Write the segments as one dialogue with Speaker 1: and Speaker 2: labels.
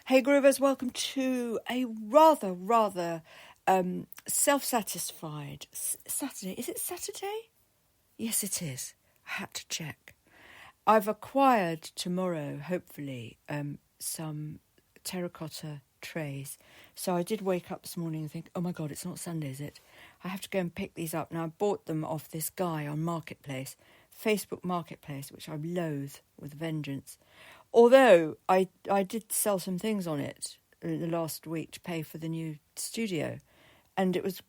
Speaker 1: Hey Groovers, welcome to a rather self-satisfied Saturday. Is it Saturday? Yes, it is. I had to check. I've acquired tomorrow, hopefully, some terracotta trays. So I did wake up this morning and think, oh my God, it's not Sunday, is it? I have to go and pick these up. Now, I bought them off this guy on Marketplace, Facebook Marketplace, which I loathe with vengeance. Although I did sell some things on it in the last week to pay for the new studio. And it was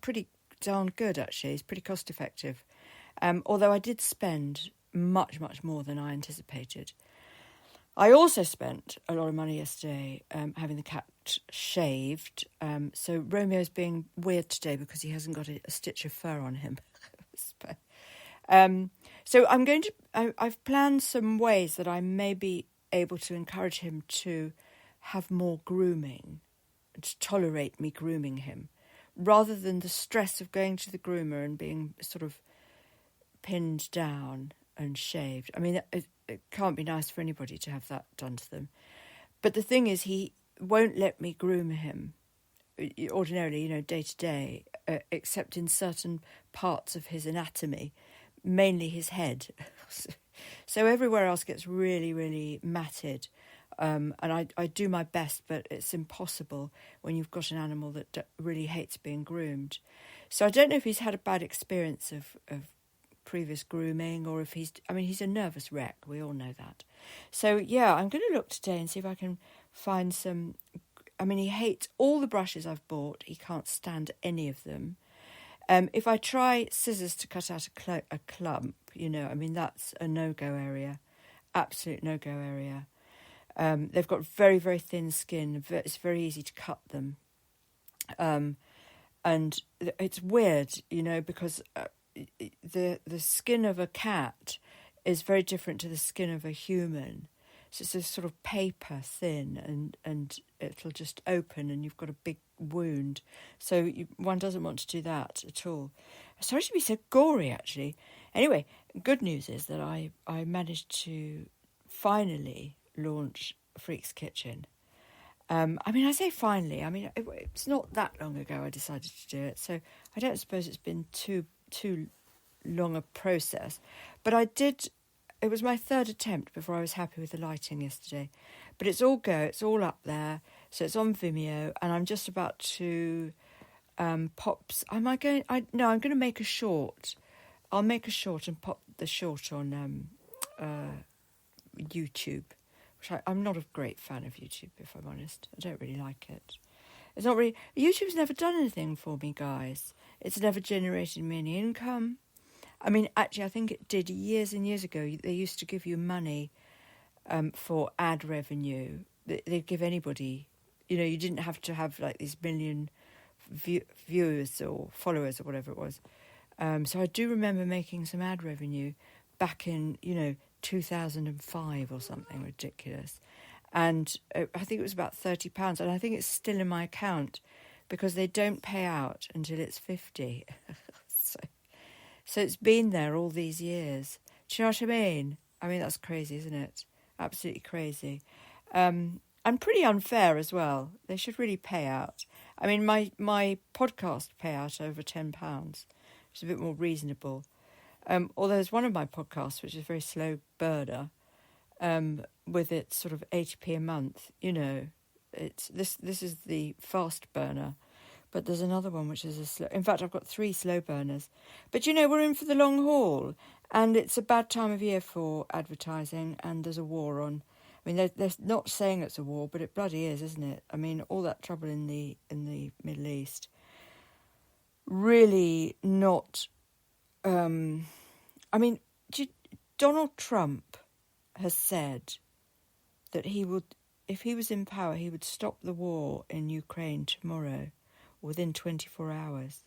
Speaker 1: pretty darn good, actually. It's pretty cost effective. Although I did spend much more than I anticipated. I also spent a lot of money yesterday having the cat shaved. So Romeo's being weird today because he hasn't got a stitch of fur on him. So I've planned some ways that I may be able to encourage him to have more grooming, to tolerate me grooming him, rather than the stress of going to the groomer and being sort of pinned down and shaved. I mean, it can't be nice for anybody to have that done to them. But the thing is, he won't let me groom him ordinarily, day to day, except in certain parts of his anatomy, mainly his head. So everywhere else gets really matted. And I do my best, but it's impossible when you've got an animal that really hates being groomed. So I don't know if he's had a bad experience of previous grooming, or if he's a nervous wreck. We all know that. So yeah, I'm going to look today and see if I can find some. He hates all the brushes I've bought. He can't stand any of them. If I try scissors to cut out a clump, that's a no-go area, absolute no-go area. They've got very thin skin. It's very easy to cut them. And it's weird, because the skin of a cat is very different to the skin of a human. So it's a sort of paper thin, and it'll just open and you've got a big wound. So one doesn't want to do that at all. Sorry to be so gory, actually. Anyway, good news is that I managed to finally launch Freak's Kitchen. I say finally. It's not that long ago I decided to do it, so I don't suppose it's been too long a process. But I did. It was my third attempt before I was happy with the lighting yesterday. But it's all go. It's all up there. So it's on Vimeo, and I'm just about to pop. I'm going to make a short. I'll make a short and pop the short on YouTube. Which I'm not a great fan of YouTube, if I'm honest. I don't really like it. It's not really. YouTube's never done anything for me, guys. It's never generated me any income. Actually, I think it did years and years ago. They used to give you money for ad revenue. They'd give anybody, you didn't have to have like these million viewers or followers or whatever it was. So I do remember making some ad revenue back in, 2005 or something ridiculous. And I think it was about £30. And I think it's still in my account because they don't pay out until it's 50. So it's been there all these years. Do you know what I mean? That's crazy, isn't it? Absolutely crazy. And pretty unfair as well. They should really pay out. My podcast pay out over £10, which is a bit more reasonable. Although there's one of my podcasts, which is a very slow burner, with its sort of 80p a month. It's this is the fast burner. But there's another one which is a slow. In fact, I've got 3 slow burners. But we're in for the long haul, and it's a bad time of year for advertising. And there's a war on. They're not saying it's a war, but it bloody is, isn't it? All that trouble in the Middle East. Really not. Donald Trump has said that he would, if he was in power, he would stop the war in Ukraine tomorrow. Within 24 hours.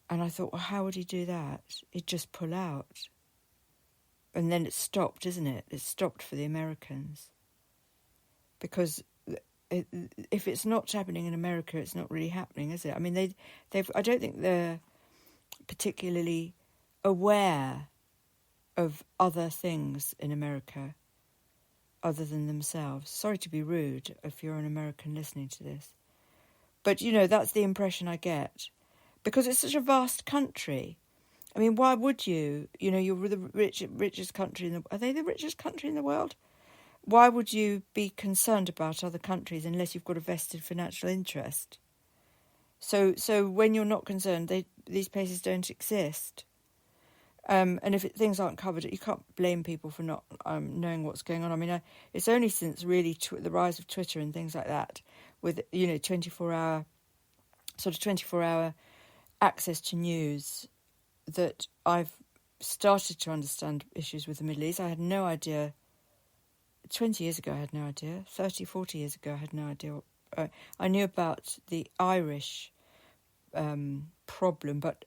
Speaker 1: And I thought, well, how would he do that? He'd just pull out. And then it stopped, isn't it? It stopped for the Americans. Because if it's not happening in America, it's not really happening, is it? I don't think they're particularly aware of other things in America. other than themselves. Sorry to be rude if you're an American listening to this. But, you know, that's the impression I get. Because it's such a vast country. I mean, why would you? You know, you're the richest country in the... Are they the richest country in the world? Why would you be concerned about other countries unless you've got a vested financial interest? So when you're not concerned, these places don't exist. And if things aren't covered, you can't blame people for not knowing what's going on. I mean, it's only since really the rise of Twitter and things like that, with, you know, 24-hour access to news, that I've started to understand issues with the Middle East. I had no idea. 20 years ago, I had no idea. 30, 40 years ago, I had no idea. I knew about the Irish problem, but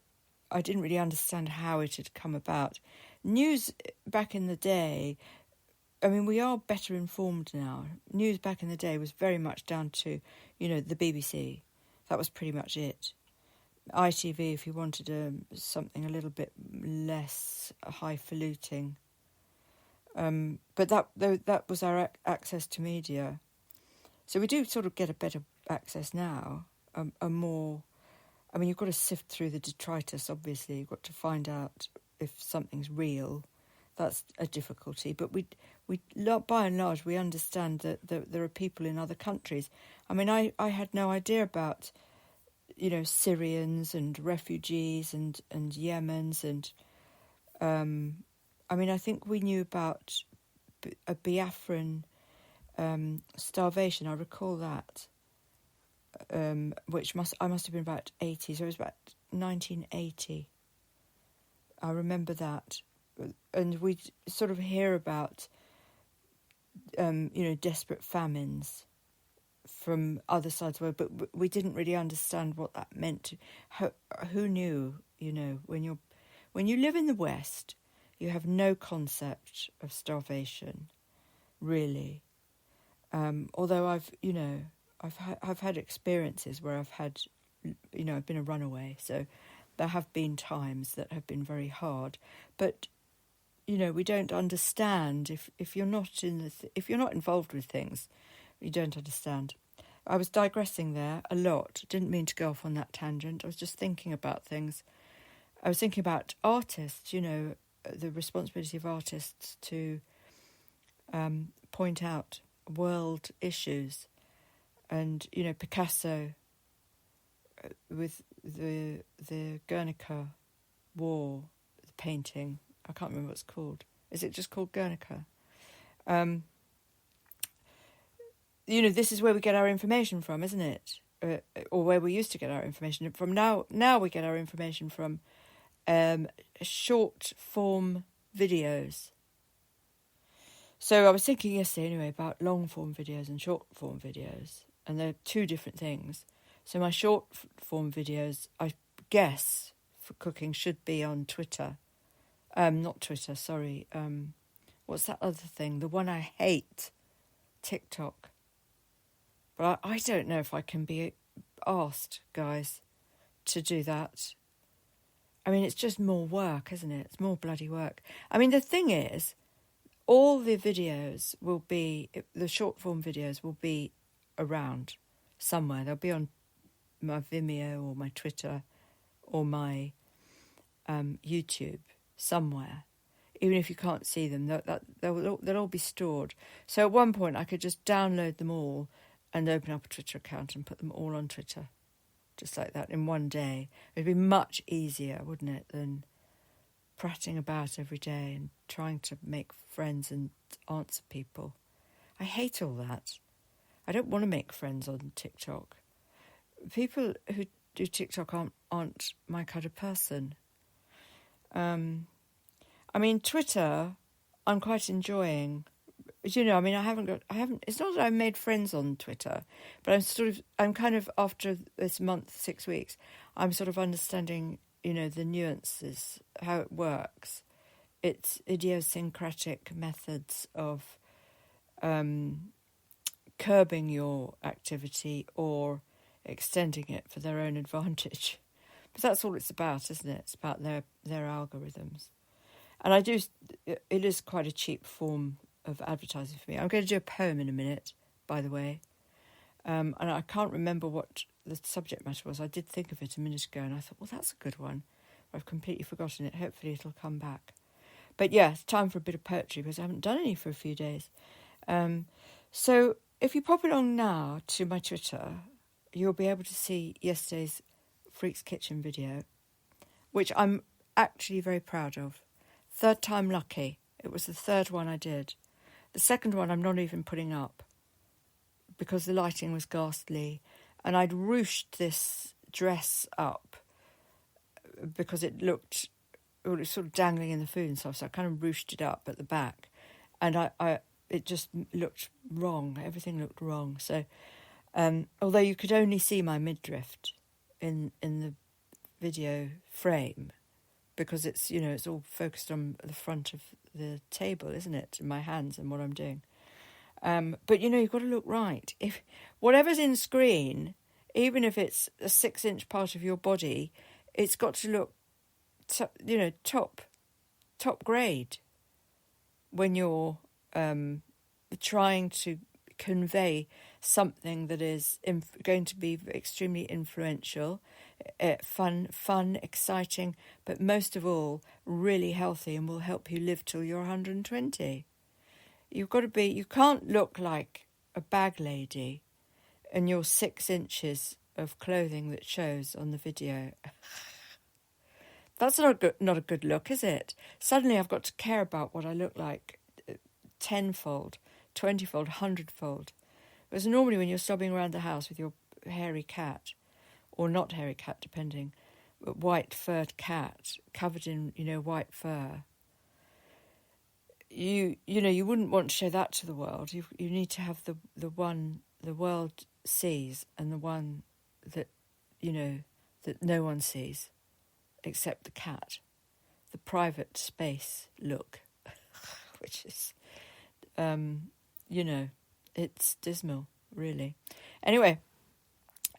Speaker 1: I didn't really understand how it had come about. News back in the day, I mean, we are better informed now. News back in the day was very much down to, you know, the BBC. That was pretty much it. ITV, if you wanted something a little bit less highfalutin. But that was our access to media. So we do sort of get a better access now, a more... I mean, you've got to sift through the detritus, obviously. You've got to find out if something's real. That's a difficulty. But we by and large, we understand that there are people in other countries. I mean, I had no idea about, you know, Syrians and refugees and Yemens. And, I mean, I think we knew about a Biafran starvation. I recall that. Which I must have been about 80, so it was about 1980. I remember that. And we sort of hear about, you know, desperate famines from other sides of the world, but we didn't really understand what that meant. Who knew, you know, when you live in the West, you have no concept of starvation, really. Although I've had experiences where I've had, you know, I've been a runaway, so there have been times that have been very hard. But, you know, we don't understand if you're not if you're not involved with things, you don't understand. I was digressing there a lot. Didn't mean to go off on that tangent. I was just thinking about things. I was thinking about artists. You know, the responsibility of artists to point out world issues. And, you know, Picasso with the Guernica war, the painting, I can't remember what it's called. Is it just called Guernica? You know, this is where we get our information from, isn't it? Or where we used to get our information from. Now we get our information from short form videos. So I was thinking yesterday anyway about long form videos and short form videos. And they're two different things. So my short form videos, I guess, for cooking should be on Twitter. Not Twitter, sorry. What's that other thing? The one I hate, TikTok. But I don't know if I can be asked, guys, to do that. I mean, it's just more work, isn't it? It's more bloody work. I mean, the thing is, all the videos will be, the short form videos will be around somewhere. They'll be on my Vimeo or my Twitter or my YouTube somewhere. Even if you can't see them, they'll all be stored. So at one point I could just download them all and open up a Twitter account and put them all on Twitter, just like that, in one day. It'd be much easier, wouldn't it, than prattling about every day and trying to make friends and answer people. I hate all that. I don't want to make friends on TikTok. People who do TikTok aren't my kind of person. I mean, Twitter, I'm quite enjoying. You know, I mean, I haven't. It's not that I've made friends on Twitter, but I'm kind of, after this month, 6 weeks, I'm sort of understanding, you know, the nuances, how it works. Its idiosyncratic methods of curbing your activity or extending it for their own advantage. But that's all it's about, isn't it? It's about their algorithms. And it is quite a cheap form of advertising for me. I'm going to do a poem in a minute, by the way. And I can't remember what the subject matter was. I did think of it a minute ago and I thought, well, that's a good one. I've completely forgotten it. Hopefully it'll come back. But yeah, it's time for a bit of poetry because I haven't done any for a few days. So if you pop along now to my Twitter, you'll be able to see yesterday's Freak's Kitchen video, which I'm actually very proud of. Third time lucky. It was the third one I did. The second one I'm not even putting up because the lighting was ghastly and I'd ruched this dress up because it looked, well, it was sort of dangling in the food and stuff, so I kind of ruched it up at the back and it just looked wrong. Everything looked wrong. So although you could only see my midriff in the video frame because it's, you know, it's all focused on the front of the table, isn't it, in my hands and what I'm doing. But, you know, you've got to look right. If whatever's in screen, even if it's a 6-inch part of your body, it's got to look, top grade when you're trying to convey something that is going to be extremely influential, fun, exciting, but most of all, really healthy and will help you live till you're 120. You can't look like a bag lady in your 6 inches of clothing that shows on the video. That's not a good look, is it? Suddenly I've got to care about what I look like tenfold, 20-fold, 100-fold. Whereas normally when you're stomping around the house with your hairy cat, or not hairy cat, depending, white furred cat covered in, white fur, you wouldn't want to show that to the world. You need to have the one the world sees and the one that, that no one sees except the cat. The private space look, which is, it's dismal, really. Anyway,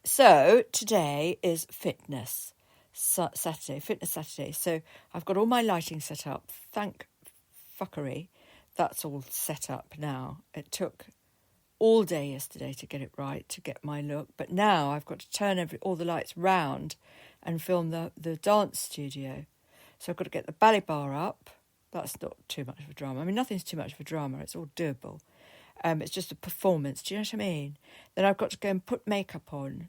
Speaker 1: so today is Fitness Saturday. So I've got all my lighting set up. Thank fuckery, that's all set up now. It took all day yesterday to get it right, to get my look. But now I've got to turn all the lights round and film the dance studio. So I've got to get the ballet bar up. That's not too much of a drama. I mean, nothing's too much of a drama. It's all doable. It's just a performance. Do you know what I mean? Then I've got to go and put makeup on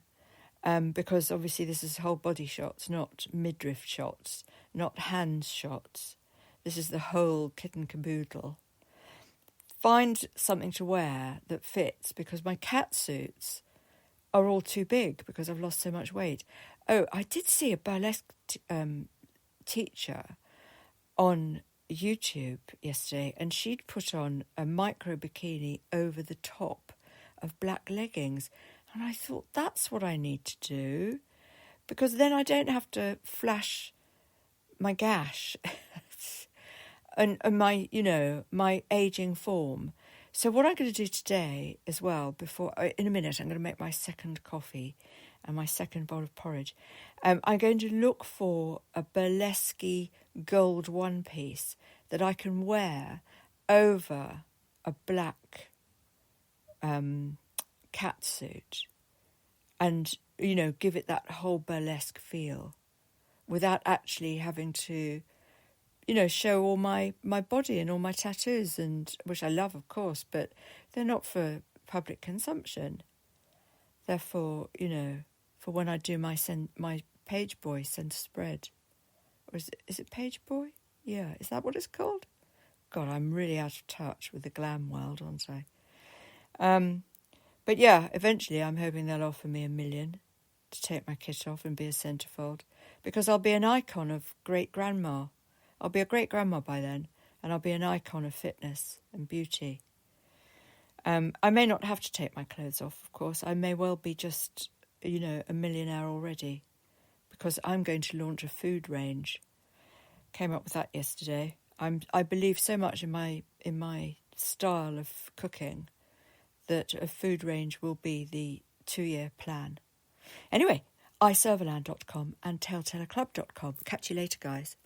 Speaker 1: because obviously this is whole body shots, not midriff shots, not hands shots. This is the whole kit and caboodle. Find something to wear that fits because my cat suits are all too big because I've lost so much weight. Oh, I did see a burlesque teacher on YouTube yesterday and she'd put on a micro bikini over the top of black leggings. And I thought, that's what I need to do because then I don't have to flash my gash and my, my ageing form. So what I'm going to do today as well, in a minute, I'm going to make my second coffee and my second bowl of porridge. I'm going to look for a burlesque gold one-piece that I can wear over a black cat suit and, give it that whole burlesque feel without actually having to, show all my body and all my tattoos, and which I love, of course, but they're not for public consumption. They're for, for when I do my Page Boy centre spread. Or is it Page Boy? Yeah, is that what it's called? God, I'm really out of touch with the glam world, aren't I? But yeah, eventually I'm hoping they'll offer me $1 million to take my kit off and be a centrefold, because I'll be an icon of great-grandma. I'll be a great-grandma by then, and I'll be an icon of fitness and beauty. I may not have to take my clothes off, of course. I may well be just, a millionaire already, because I'm going to launch a food range. Came up with that yesterday. I believe so much in my style of cooking that a food range will be the 2-year plan. Anyway, iServalan.com and telltellerclub.com. Catch you later, guys.